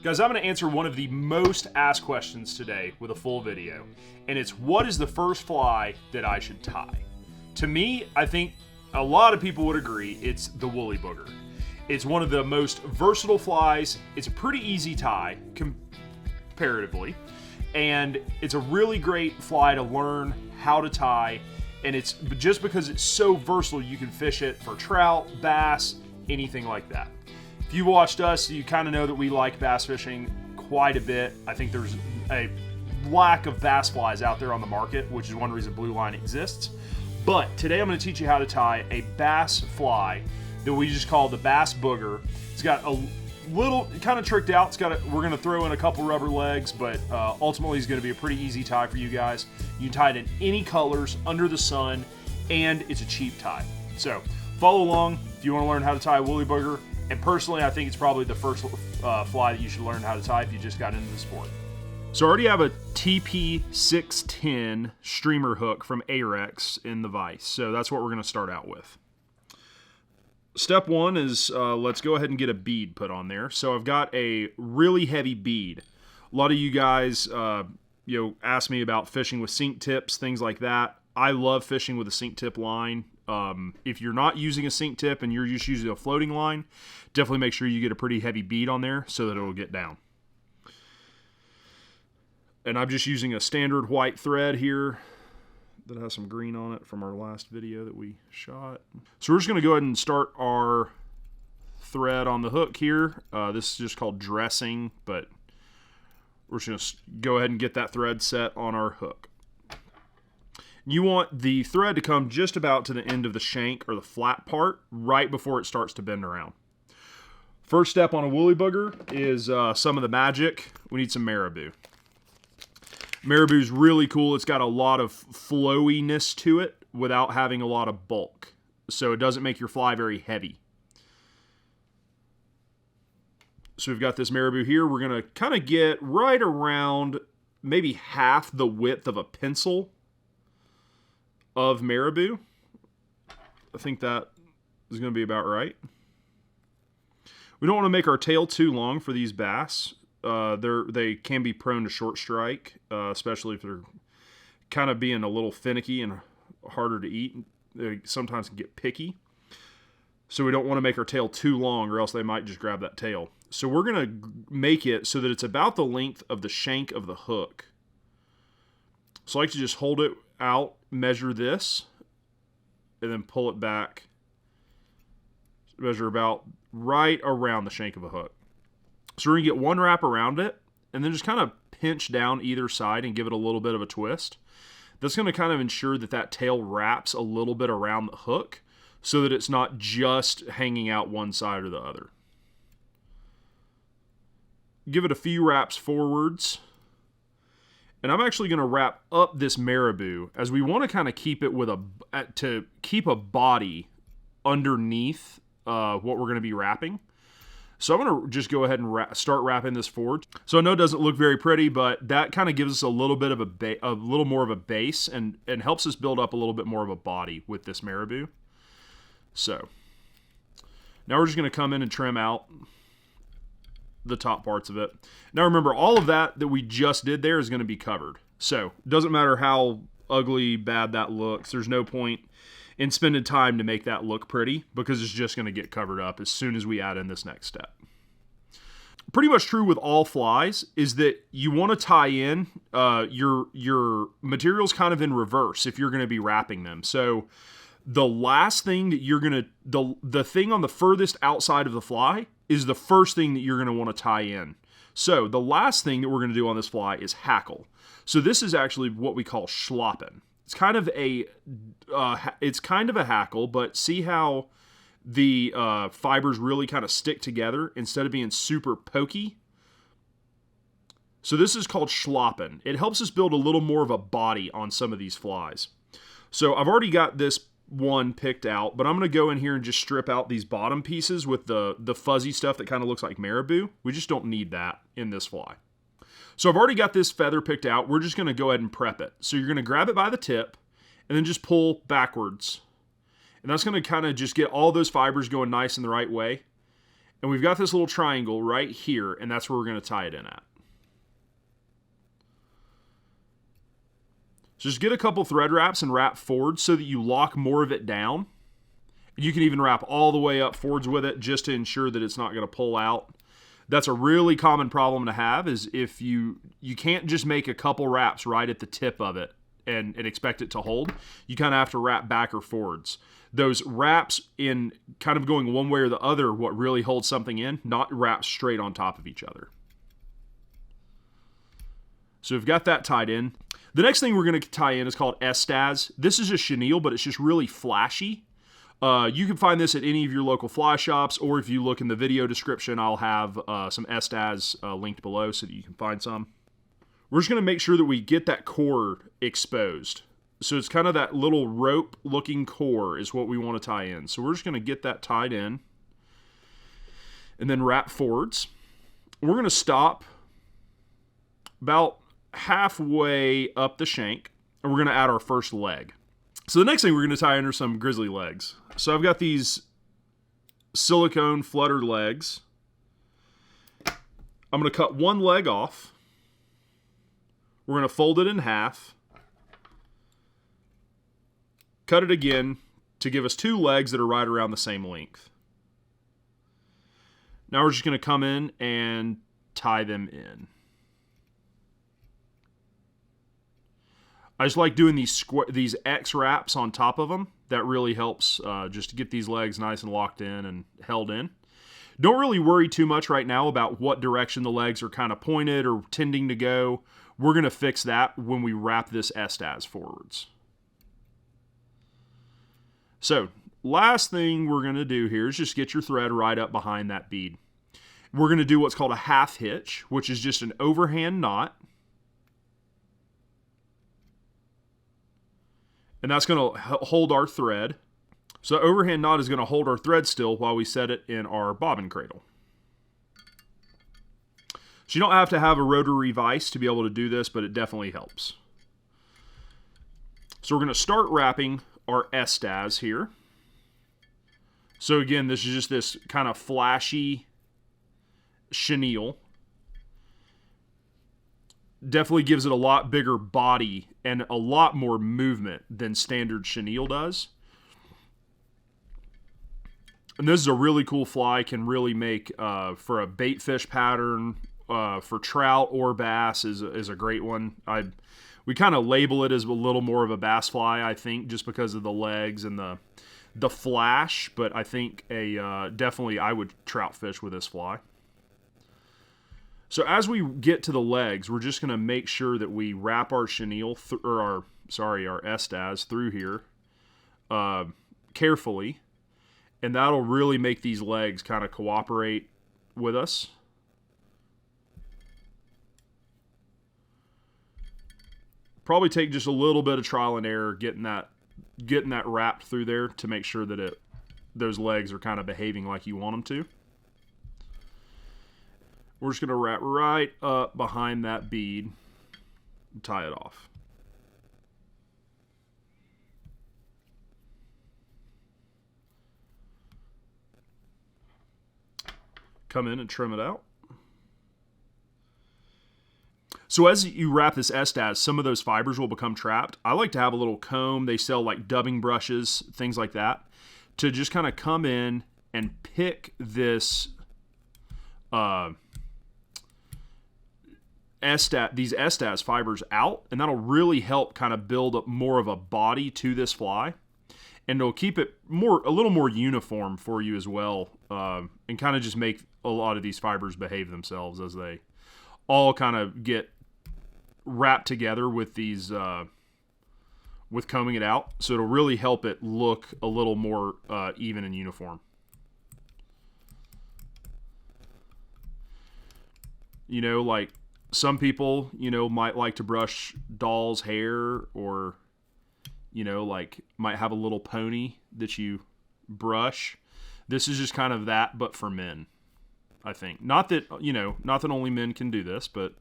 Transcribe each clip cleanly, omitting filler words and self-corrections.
Guys, I'm going to answer one of the most asked questions today with a full video, and it's what is the first fly that I should tie? To me, I think a lot of people would agree it's the woolly booger. It's one of the most versatile flies. It's a pretty easy tie comparatively, and it's a really great fly to learn how to tie, and it's just because it's so versatile, you can fish it for trout, bass, anything like that. If you've watched us, you kind of know that we like bass fishing quite a bit. I think there's a lack of bass flies out there on the market, which is one reason Blue Line exists. But today I'm going to teach you how to tie a bass fly that we just call the bass booger. It's got a little, kind of tricked out. We're going to throw in a couple rubber legs, but ultimately it's going to be a pretty easy tie for you guys. You can tie it in any colors under the sun, and it's a cheap tie. So follow along if you want to learn how to tie a woolly booger. And personally, I think it's probably the first fly that you should learn how to tie if you just got into the sport. So I already have a TP610 streamer hook from Ahrex in the vise. So that's what we're going to start out with. Step one is let's go ahead and get a bead put on there. So I've got a really heavy bead. A lot of you guys ask me about fishing with sink tips, things like that. I love fishing with a sink tip line. If you're not using a sink tip and you're just using a floating line, definitely make sure you get a pretty heavy bead on there so that it'll get down. And I'm just using a standard white thread here that has some green on it from our last video that we shot. So we're just going to go ahead and start our thread on the hook here. This is just called dressing, but we're just going to go ahead and get that thread set on our hook. You want the thread to come just about to the end of the shank or the flat part right before it starts to bend around. First step on a woolly booger is some of the magic. We need some Marabou. Marabou's really cool. It's got a lot of flowiness to it without having a lot of bulk. So it doesn't make your fly very heavy. So we've got this Marabou here. We're going to kind of get right around maybe half the width of a pencil of Marabou. I think that is going to be about right. We don't want to make our tail too long for these bass. They can be prone to short strike, especially if they're kind of being a little finicky and harder to eat. They sometimes can get picky. So we don't want to make our tail too long or else they might just grab that tail. So we're going to make it so that it's about the length of the shank of the hook. So I like to just hold it out, measure this, and then pull it back. Measure about right around the shank of a hook. So we're going to get one wrap around it, and then just kind of pinch down either side and give it a little bit of a twist. That's going to kind of ensure that that tail wraps a little bit around the hook so that it's not just hanging out one side or the other. Give it a few wraps forwards. And I'm actually going to wrap up this Marabou as we want to kind of keep it with keep a body underneath what we're going to be wrapping. So I'm going to just go ahead and start wrapping this forward. So I know it doesn't look very pretty, but that kind of gives us a little bit of a little more of a base and helps us build up a little bit more of a body with this Marabou. So now we're just going to come in and trim out the top parts of it. Now remember, all of that we just did there is going to be covered. So it doesn't matter how ugly, bad that looks. There's no point in spending time to make that look pretty because it's just going to get covered up as soon as we add in this next step. Pretty much true with all flies is that you want to tie in your materials kind of in reverse if you're going to be wrapping them. So the last thing that you're going to, the thing on the furthest outside of the fly is the first thing that you're going to want to tie in. So the last thing that we're going to do on this fly is hackle. So this is actually what we call Schlapen. It's kind of a hackle, but see how the fibers really kind of stick together instead of being super pokey? So this is called Schlapen. It helps us build a little more of a body on some of these flies. So I've already got this one picked out, but I'm going to go in here and just strip out these bottom pieces with the fuzzy stuff that kind of looks like Marabou. We just don't need that in this fly. So I've already got this feather picked out. We're just going to go ahead and prep it. So you're going to grab it by the tip and then just pull backwards. And that's going to kind of just get all those fibers going nice in the right way. And we've got this little triangle right here, and that's where we're going to tie it in at. So just get a couple thread wraps and wrap forward so that you lock more of it down. You can even wrap all the way up forwards with it just to ensure that it's not going to pull out. That's a really common problem to have, is if you can't just make a couple wraps right at the tip of it and expect it to hold. You kind of have to wrap back or forwards. Those wraps in kind of going one way or the other, what really holds something in, not wraps straight on top of each other. So we've got that tied in. The next thing we're going to tie in is called Estaz. This is a chenille, but it's just really flashy. You can find this at any of your local fly shops, or if you look in the video description, I'll have some Estaz linked below so that you can find some. We're just going to make sure that we get that core exposed. So it's kind of that little rope-looking core is what we want to tie in. So we're just going to get that tied in and then wrap forwards. We're going to stop about halfway up the shank, and we're going to add our first leg. So the next thing we're going to tie in are some grizzly legs. So I've got these silicone flutter legs. I'm going to cut one leg off. We're going to fold it in half. Cut it again to give us two legs that are right around the same length. Now we're just going to come in and tie them in. I just like doing these X wraps on top of them. That really helps just to get these legs nice and locked in and held in. Don't really worry too much right now about what direction the legs are kind of pointed or tending to go. We're going to fix that when we wrap this Estaz forwards. So, last thing we're going to do here is just get your thread right up behind that bead. We're going to do what's called a half hitch, which is just an overhand knot. And that's going to hold our thread. So overhand knot is going to hold our thread still while we set it in our bobbin cradle. So you don't have to have a rotary vise to be able to do this, but it definitely helps. So we're going to start wrapping our Estaz here. So again, this is just this kind of flashy chenille. Definitely gives it a lot bigger body and a lot more movement than standard chenille does. And this is a really cool fly. Can really make for a bait fish pattern, for trout or bass is a great one. We kind of label it as a little more of a bass fly, I think, just because of the legs and the flash. But I think definitely I would trout fish with this fly. So as we get to the legs, we're just going to make sure that we wrap our chenille, our Estaz through here carefully. And that'll really make these legs kind of cooperate with us. Probably take just a little bit of trial and error getting that wrapped through there to make sure that those legs are kind of behaving like you want them to. We're just going to wrap right up behind that bead and tie it off. Come in and trim it out. So as you wrap this Estaz, some of those fibers will become trapped. I like to have a little comb. They sell like dubbing brushes, things like that, to just kind of come in and pick this these Estaz fibers out, and that'll really help kind of build up more of a body to this fly, and it'll keep it a little more uniform for you as well, and kind of just make a lot of these fibers behave themselves as they all kind of get wrapped together with these with combing it out. So it'll really help it look a little more even and uniform. You know, like some people, you know, might like to brush doll's hair, or, you know, like might have a little pony that you brush. This is just kind of that, but for men, I think. Not that, you know, not that only men can do this, but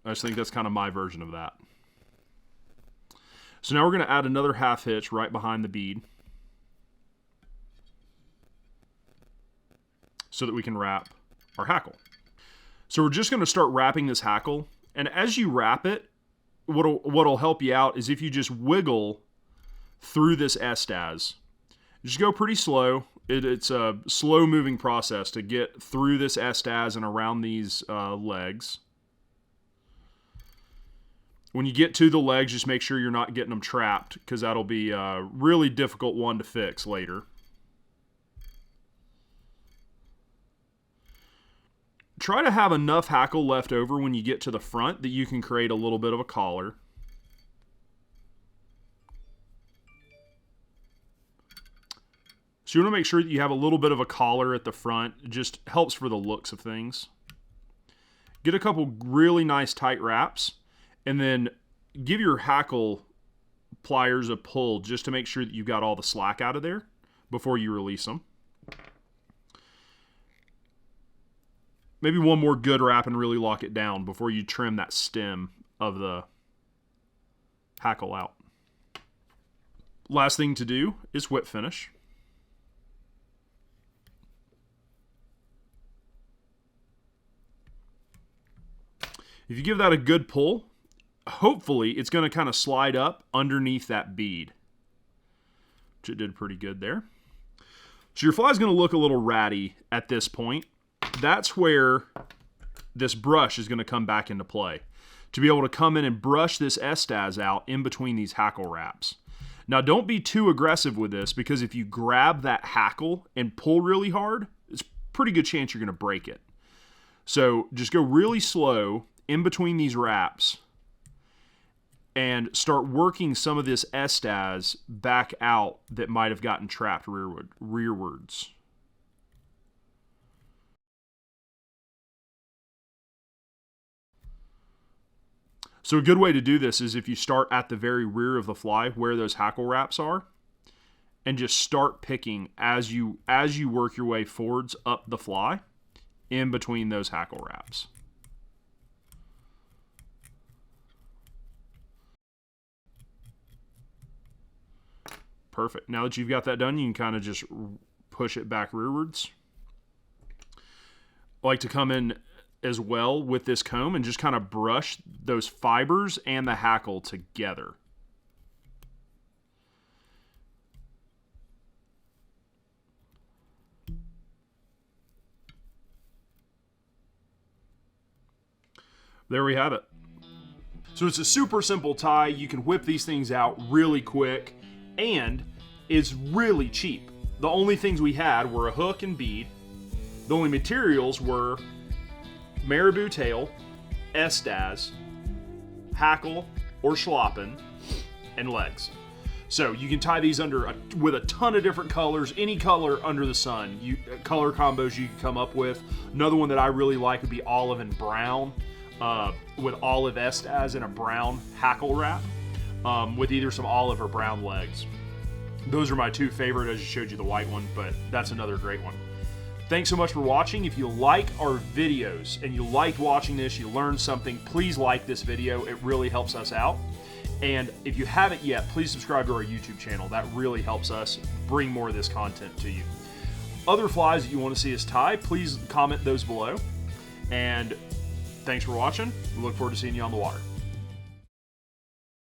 I just think that's kind of my version of that. So now we're going to add another half hitch right behind the bead. so that we can wrap our hackle. So we're just going to start wrapping this hackle, and as you wrap it, what'll help you out is if you just wiggle through this Estaz. Just go pretty slow. It's a slow moving process to get through this Estaz and around these legs. When you get to the legs, just make sure you're not getting them trapped, because that'll be a really difficult one to fix later. Try to have enough hackle left over when you get to the front that you can create a little bit of a collar. So you want to make sure that you have a little bit of a collar at the front. It just helps for the looks of things. Get a couple really nice tight wraps, and then give your hackle pliers a pull just to make sure that you got all the slack out of there before you release them. Maybe one more good wrap and really lock it down before you trim that stem of the hackle out. Last thing to do is whip finish. If you give that a good pull, hopefully it's going to kind of slide up underneath that bead, which it did pretty good there. So your fly is going to look a little ratty at this point. That's where this brush is going to come back into play, to be able to come in and brush this Estaz out in between these hackle wraps. Now don't be too aggressive with this, because if you grab that hackle and pull really hard, it's a pretty good chance you're going to break it. So just go really slow in between these wraps and start working some of this Estaz back out that might have gotten trapped rearwards. So a good way to do this is if you start at the very rear of the fly where those hackle wraps are, and just start picking as you work your way forwards up the fly in between those hackle wraps. Perfect. Now that you've got that done, you can kind of just push it back rearwards. I like to come in as well with this comb and just kind of brush those fibers and the hackle together. There we have it. So it's a super simple tie. You can whip these things out really quick, and it's really cheap. The only things we had were a hook and bead. The only materials were Marabou tail, Estaz, Hackle or Schlapen, and legs. So you can tie these with a ton of different colors, any color under the sun. Color combos you can come up with. Another one that I really like would be olive and brown, with olive Estaz and a brown hackle wrap, with either some olive or brown legs. Those are my two favorite. I just showed you the white one, but that's another great one. Thanks so much for watching. If you like our videos and you liked watching this, you learned something, please like this video. It really helps us out. And if you haven't yet, please subscribe to our YouTube channel. That really helps us bring more of this content to you. Other flies that you want to see us tie, please comment those below. And thanks for watching. We look forward to seeing you on the water.